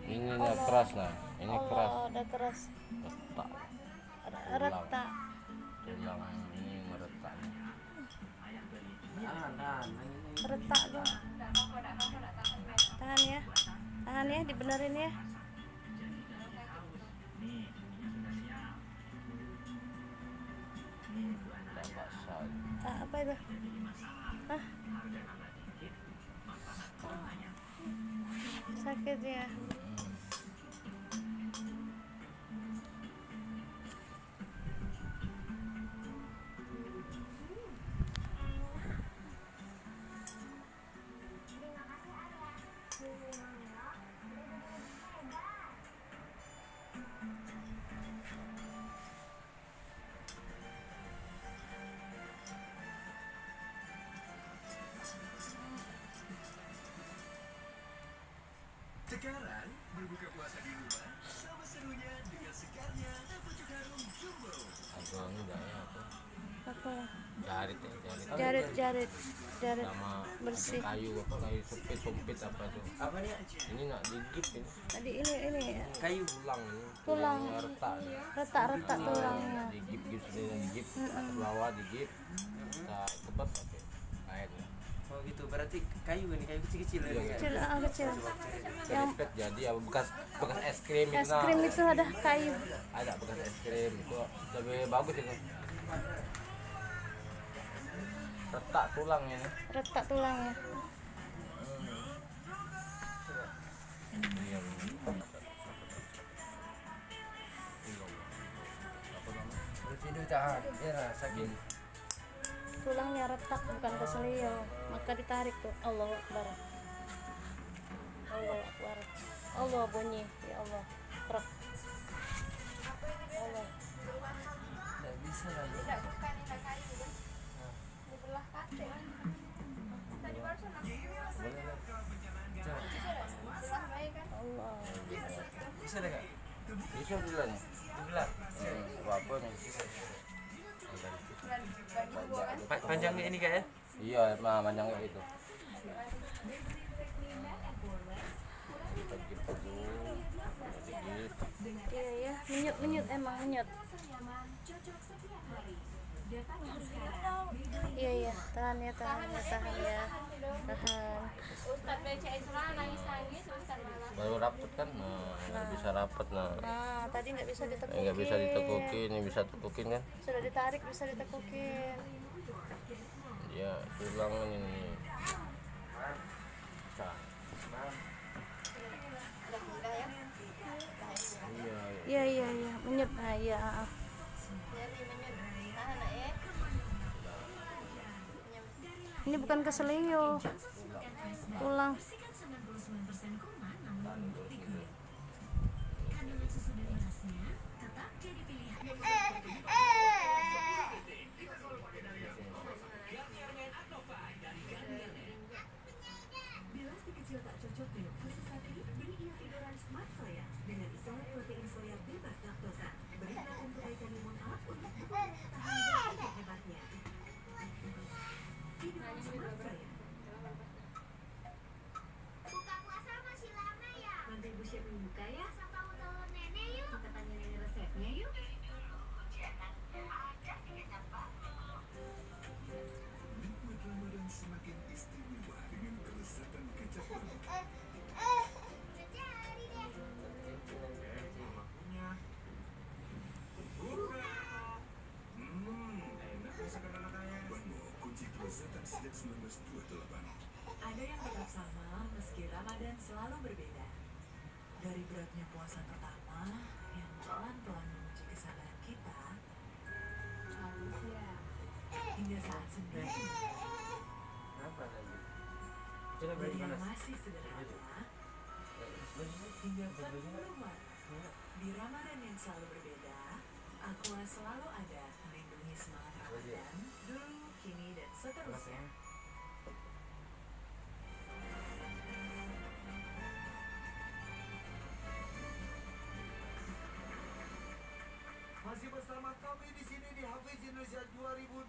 Ini keras nah, ini keras. Udah keras. Retak. Tulang ini meretak. Retak tuh. Tahan ya, dibenerin ya. Apa itu? Sakit ya. Sekarang berbuka puasa di rumah sama serunya dengan segarnya dan pucuk harum jumbo. Atau enggak ya apa? Apa? Jarit Jarit bersih. kayu sumpit apa tuh? Apa nih? Ini nak digigit ini. Tadi ini Kayu. Tulang retak. retak tulangnya. Digigit sudah digigit ke bawah digigit. Kita tebak pakai kain. Oh gitu, berarti kayu ini, kayu kecil-kecil ya? Kecil. Yang Keripet jadi apa bekas es krim es krim itu ada kayu. ada bekas es krim itu lebih bagus itu. Retak tulangnya nih. Retak tulangnya. Iya. Berarti itu tahan, ya sakit. Tulangnya retak bukan keselio, maka ditarik tuh. Allahu Akbar. Allahu Akbar. Allah bunyi, ya Allah. Krek. Allah. Tidak bisa lagi. Dibelah kate. Tadi barusan aku belah baik kan. Allah. Bisa deh kak? Bisa bilang. Dibelah. Apa nih? Panjangnya ini kak ya? Iya, mah panjangnya itu. Iya ya, menyut emang menyut. Iya, tahan ya. Tahan. Ustaz BC Isra nangis Ustaz malah. Baru rapet kan, nah, bisa rapet nah. Nah, tadi nggak bisa ditekukin. Nggak bisa ditekukin, ini bisa tekukin kan? Sudah ditarik bisa ditekukin. Ya, tulang ini. Nah. Iya. Iya, menyut. Nah, iya. Jadi menyut. Tahan nak ya. Ini bukan keselio. Tulang. Bila si kecil tak cocok dengan susu sapi, beri ia Fidoran Smart Soya dengan isolat protein soya bebas laktosa. Berikan untuk ikan limon up untuk tahan dan hebatnya. Fidoran Smart Soya. Buka puasa masih lama ya? Nanti Ibu Chef membuka ya. Masa tahu telur nenek yuk? Kita tanya nenek resepnya yuk. Nikmat Ramadan semakin istimewa dengan kelezatan kecap panas. Jadi deh. Enak masakan anak-anaknya. Bango, kunci kelezatan sejak 1928. Ada yang tetap sama meski Ramadan selalu berbeda. Dari beratnya puasa pertama yang pelan-pelan menguji kesabaran kita, hingga saat senja ini, Kenapa lagi? Coba dari beri yang panas. masih sederhana hingga penuh makna. Di Ramadan yang selalu berbeda, Aqua selalu ada melindungi semangat Ramadan dulu, kini, dan seterusnya. Masih bersama kami di sini di Hafiz Indonesia 2020.